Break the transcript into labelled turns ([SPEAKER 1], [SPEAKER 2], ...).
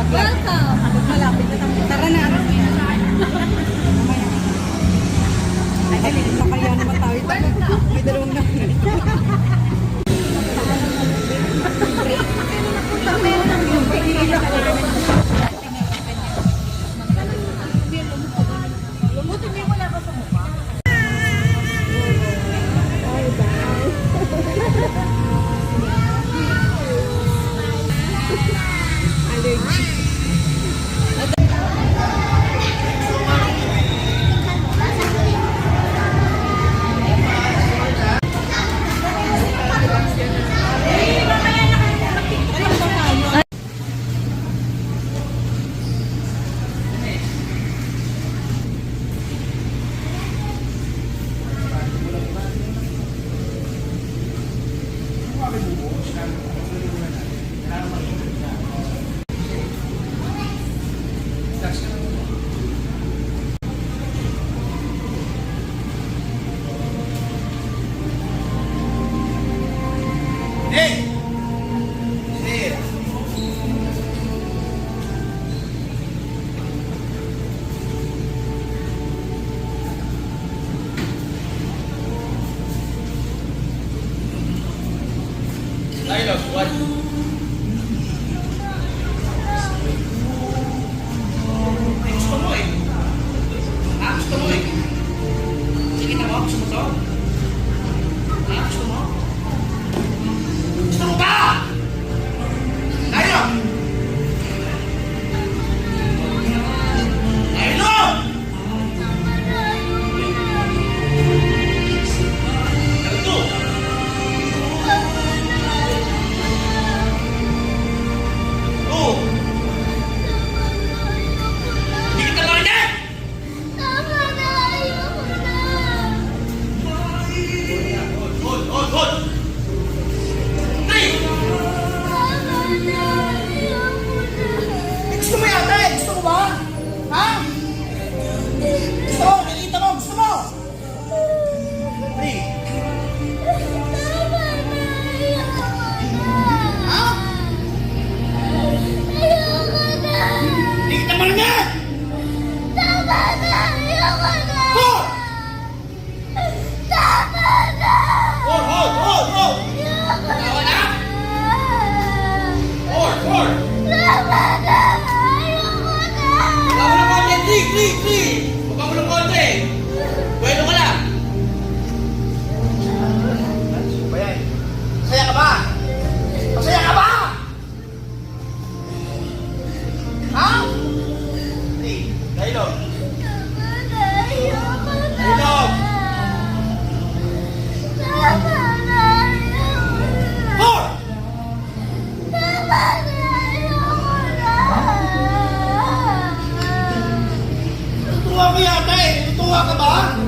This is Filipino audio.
[SPEAKER 1] Welcome! Malapit na tayo. Tara na. Ay, makaya naman tayo. May dalawang na.
[SPEAKER 2] Dialogue, what? Gusto mo eh. Gusto mo eh. Sige na mo, gusto mo to? Gusto mo? Gusto mo ba? Dialogue! Dialogue! Gusto mo yata eh? Gusto mo ba? Ha? Gusto mo? Nakikita mo? Gusto mo? Pre. Ha? Nakikita mo na nga! Hold! Hold! Tawa na? Hold! Baba mo ng konti! Please! Baba mo ng konti! Buwelo ka lang! Masaya ka ba? Masaya ka ba? Ha? Hey, dialogue! Dialogue! Hold! Tutuwa ka yata eh! Tutuwa ka ba?